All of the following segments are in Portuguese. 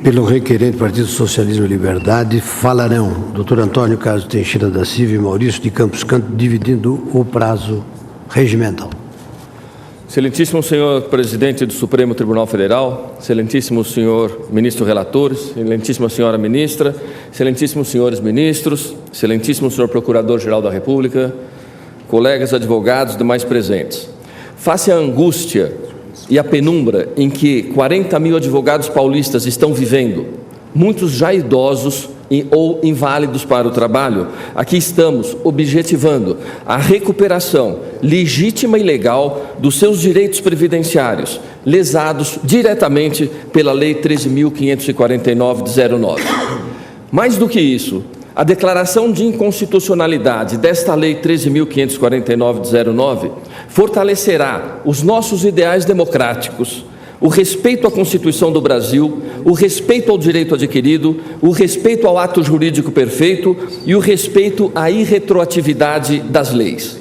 Pelo requerente Partido Socialismo e Liberdade, falarão Dr. Antônio Carlos Teixeira da Silva e Maurício de Campos Canto, dividindo o prazo regimental. Excelentíssimo senhor presidente do Supremo Tribunal Federal, excelentíssimo senhor ministro relator, excelentíssima senhora ministra, excelentíssimos senhores ministros, excelentíssimo senhor procurador-geral da República, colegas advogados demais presentes. Face à angústia e à penumbra em que 40 mil advogados paulistas estão vivendo, muitos já idosos ou inválidos para o trabalho, aqui estamos objetivando a recuperação legítima e legal dos seus direitos previdenciários, lesados diretamente pela Lei 13.549 de 09. Mais do que isso, a declaração de inconstitucionalidade desta Lei 13.549 de 09 fortalecerá os nossos ideais democráticos, o respeito à Constituição do Brasil, o respeito ao direito adquirido, o respeito ao ato jurídico perfeito e o respeito à irretroatividade das leis.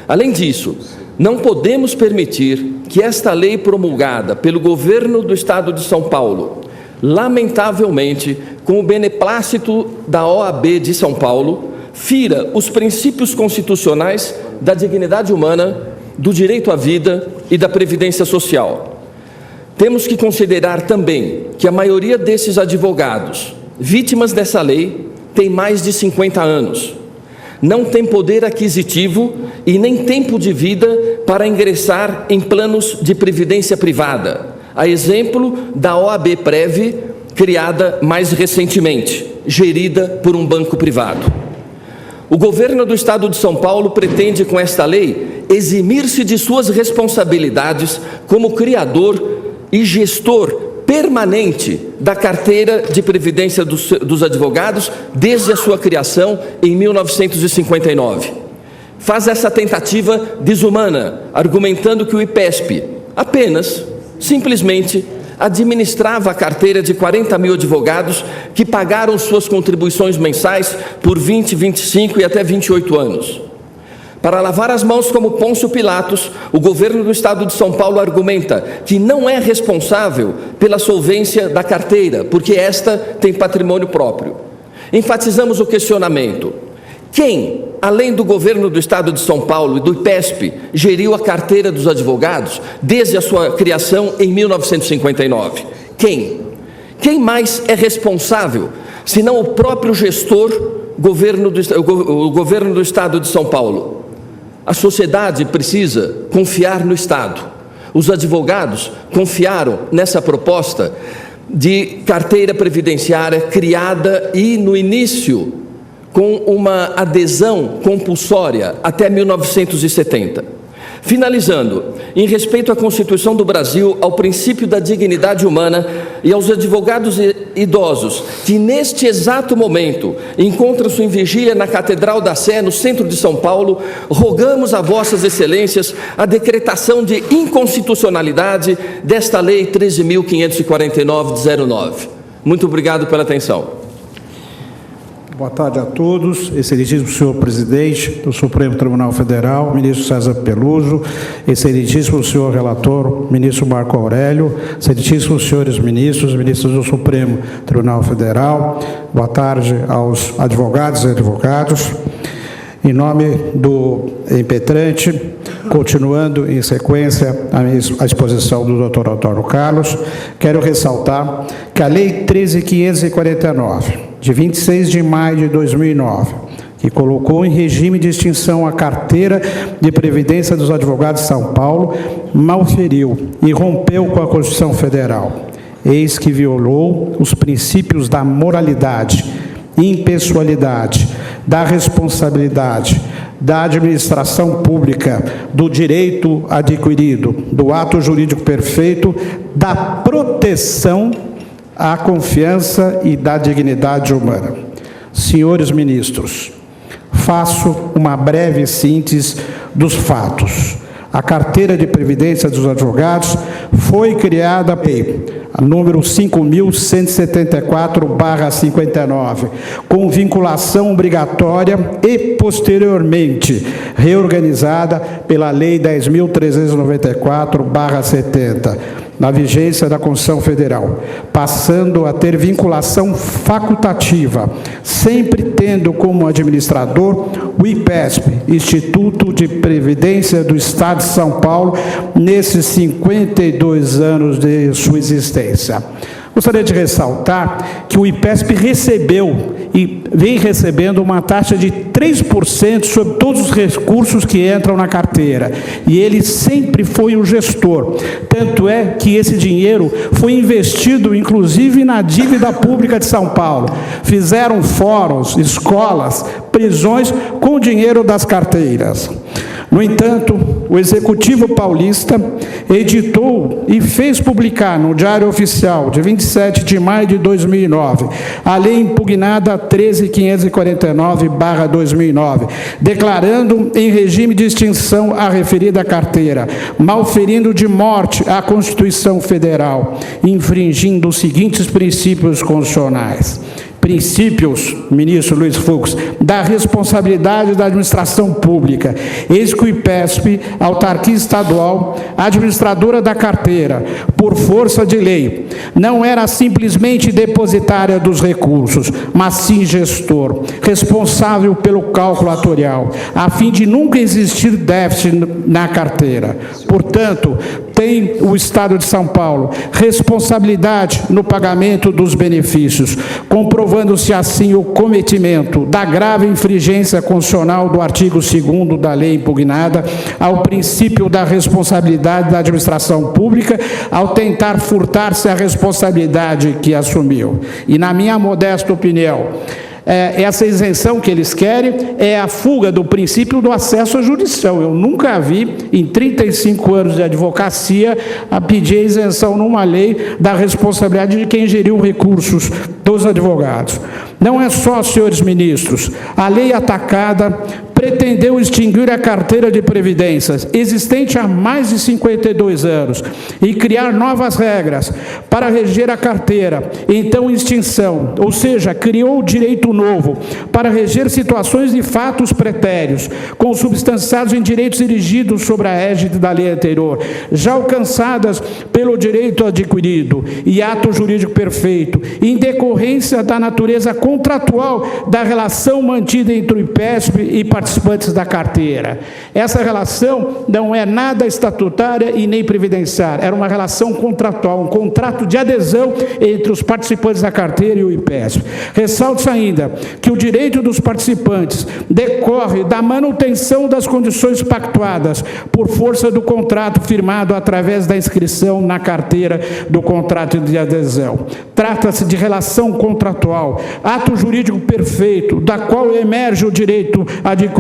Além disso, não podemos permitir que esta lei promulgada pelo governo do Estado de São Paulo, lamentavelmente, com o beneplácito da OAB de São Paulo, fira os princípios constitucionais da dignidade humana, do direito à vida e da previdência social. Temos que considerar também que a maioria desses advogados, vítimas dessa lei, tem mais de 50 anos, não tem poder aquisitivo e nem tempo de vida para ingressar em planos de previdência privada, a exemplo da OAB Prev, criada mais recentemente, gerida por um banco privado. O governo do Estado de São Paulo pretende, com esta lei, eximir-se de suas responsabilidades como criador e gestor permanente da carteira de previdência dos advogados desde a sua criação em 1959. Faz essa tentativa desumana, argumentando que o IPESP apenas, simplesmente, administrava a carteira de 40 mil advogados que pagaram suas contribuições mensais por 20, 25 e até 28 anos. Para lavar as mãos como Pôncio Pilatos, o governo do Estado de São Paulo argumenta que não é responsável pela solvência da carteira, porque esta tem patrimônio próprio. Enfatizamos o questionamento: quem, além do governo do Estado de São Paulo e do IPESP, geriu a carteira dos advogados desde a sua criação em 1959? Quem? Quem mais é responsável, senão o próprio gestor, o governo do Estado de São Paulo? A sociedade precisa confiar no Estado. Os advogados confiaram nessa proposta de carteira previdenciária criada e, no início, com uma adesão compulsória até 1970. Finalizando, em respeito à Constituição do Brasil, ao princípio da dignidade humana e aos advogados idosos que neste exato momento encontram-se em vigília na Catedral da Sé, no centro de São Paulo, rogamos a vossas excelências a decretação de inconstitucionalidade desta Lei 13.549 de 09. Muito obrigado pela atenção. Boa tarde a todos. Excelentíssimo senhor presidente do Supremo Tribunal Federal, ministro César Peluso, excelentíssimo senhor relator, ministro Marco Aurélio, excelentíssimos senhores ministros, ministros do Supremo Tribunal Federal, boa tarde aos advogados e advogados. Em nome do impetrante, continuando em sequência a exposição do Dr. Antônio Carlos, quero ressaltar que a Lei 13.549, de 26 de maio de 2009, que colocou em regime de extinção a carteira de previdência dos advogados de São Paulo, malferiu e rompeu com a Constituição Federal. Eis que violou os princípios da moralidade, impessoalidade, da responsabilidade, da administração pública, do direito adquirido, do ato jurídico perfeito, da proteção à confiança e da dignidade humana. Senhores ministros, faço uma breve síntese dos fatos. A carteira de previdência dos advogados foi criada a número 5.174/59, com vinculação obrigatória e, posteriormente, reorganizada pela Lei 10.394/70, na vigência da Constituição Federal, passando a ter vinculação facultativa, sempre tendo como administrador o IPESP, Instituto de Previdência do Estado de São Paulo, nesses 52 anos de sua existência. Gostaria de ressaltar que o IPESP recebeu e vem recebendo uma taxa de 3% sobre todos os recursos que entram na carteira. E ele sempre foi o gestor. Tanto é que esse dinheiro foi investido, inclusive, na dívida pública de São Paulo. Fizeram fóruns, escolas, prisões com o dinheiro das carteiras. No entanto, o Executivo paulista editou e fez publicar no Diário Oficial, de 27 de maio de 2009, a lei impugnada 13.549/2009, declarando em regime de extinção a referida carteira, malferindo de morte a Constituição Federal, infringindo os seguintes princípios constitucionais. Princípios, ministro Luiz Fux, da responsabilidade da administração pública. Eis que o IPESP, autarquia estadual, administradora da carteira, por força de lei, não era simplesmente depositária dos recursos, mas sim gestor, responsável pelo cálculo atuarial, a fim de nunca existir déficit na carteira. Portanto, tem o Estado de São Paulo responsabilidade no pagamento dos benefícios, comprovando-se assim o cometimento da grave infringência constitucional do artigo 2º da lei impugnada ao princípio da responsabilidade da administração pública ao tentar furtar-se a responsabilidade que assumiu. E, na minha modesta opinião, essa isenção que eles querem é a fuga do princípio do acesso à jurisdição. Eu nunca vi, em 35 anos de advocacia, a pedir a isenção numa lei da responsabilidade de quem geriu recursos dos advogados. Não é só, senhores ministros, a lei atacada pretendeu extinguir a carteira de previdências, existente há mais de 52 anos, e criar novas regras para reger a carteira, então em extinção, ou seja, criou direito novo para reger situações de fatos pretérios, consubstanciados em direitos erigidos sobre a égide da lei anterior, já alcançadas pelo direito adquirido e ato jurídico perfeito, em decorrência da natureza contratual da relação mantida entre o IPESP e participantes da carteira. Essa relação não é nada estatutária e nem previdenciária, era uma relação contratual, um contrato de adesão entre os participantes da carteira e o IPESP. Ressalta-se ainda que o direito dos participantes decorre da manutenção das condições pactuadas por força do contrato firmado através da inscrição na carteira do contrato de adesão. Trata-se de relação contratual, ato jurídico perfeito, da qual emerge o direito adquirido,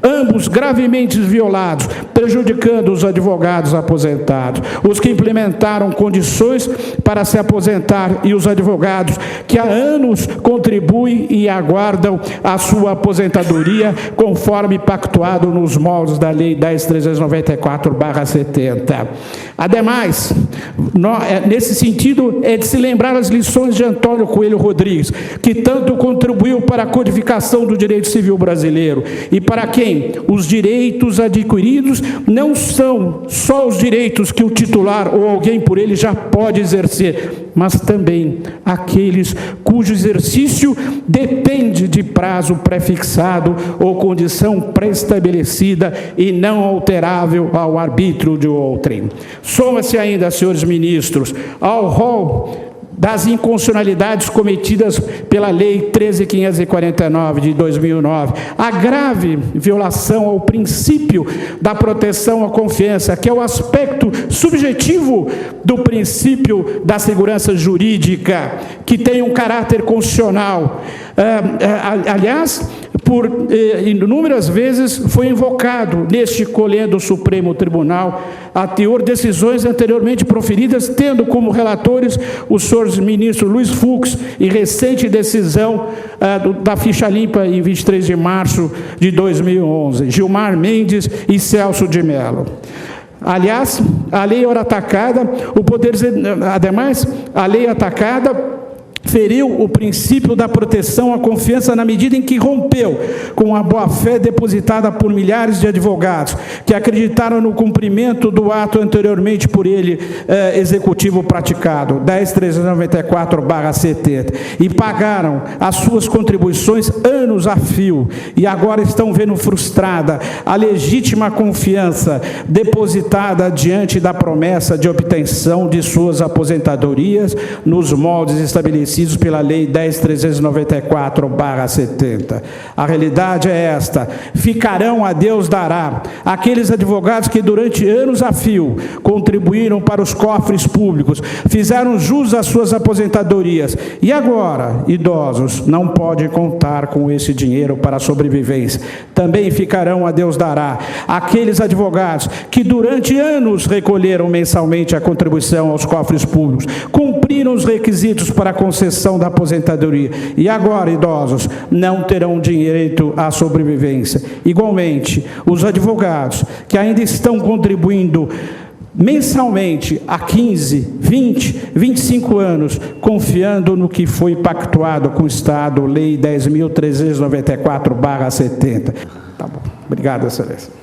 ambos gravemente violados, prejudicando os advogados aposentados, os que implementaram condições para se aposentar e os advogados que há anos contribuem e aguardam a sua aposentadoria conforme pactuado nos moldes da Lei 10.394/70. Ademais, nesse sentido, é de se lembrar as lições de Antônio Coelho Rodrigues, que tanto contribuiu para a codificação do direito civil brasileiro e para quem os direitos adquiridos não são só os direitos que o titular ou alguém por ele já pode exercer, mas também aqueles cujo exercício depende de prazo prefixado ou condição pré-estabelecida e não alterável ao arbítrio de outrem. Soma-se ainda, senhores ministros, ao rol das inconstitucionalidades cometidas pela Lei 13.549 de 2009, a grave violação ao princípio da proteção à confiança, que é o aspecto subjetivo do princípio da segurança jurídica, que tem um caráter constitucional. Aliás, por inúmeras vezes foi invocado neste colhendo Supremo Tribunal a teor decisões anteriormente proferidas, tendo como relatores os senhores ministros Luiz Fux e recente decisão da ficha limpa em 23 de março de 2011, Gilmar Mendes e Celso de Mello. Aliás, a lei ora atacada, ademais, a lei atacada feriu o princípio da proteção à confiança na medida em que rompeu com a boa-fé depositada por milhares de advogados que acreditaram no cumprimento do ato anteriormente por ele executivo praticado, 10.394/70, e pagaram as suas contribuições anos a fio, e agora estão vendo frustrada a legítima confiança depositada diante da promessa de obtenção de suas aposentadorias nos moldes estabelecidos pela Lei 10.394/70. A realidade é esta: ficarão, a Deus dará, aqueles advogados que durante anos a fio contribuíram para os cofres públicos, fizeram jus às suas aposentadorias, e agora, idosos, não podem contar com esse dinheiro para a sobrevivência. Também ficarão, a Deus dará, aqueles advogados que durante anos recolheram mensalmente a contribuição aos cofres públicos, cumpriram os requisitos para a concessão da aposentadoria, e agora, idosos, não terão direito à sobrevivência. Igualmente, os advogados que ainda estão contribuindo mensalmente há 15, 20, 25 anos, confiando no que foi pactuado com o Estado, Lei 10.394/70. Tá bom. Obrigado, Excelência.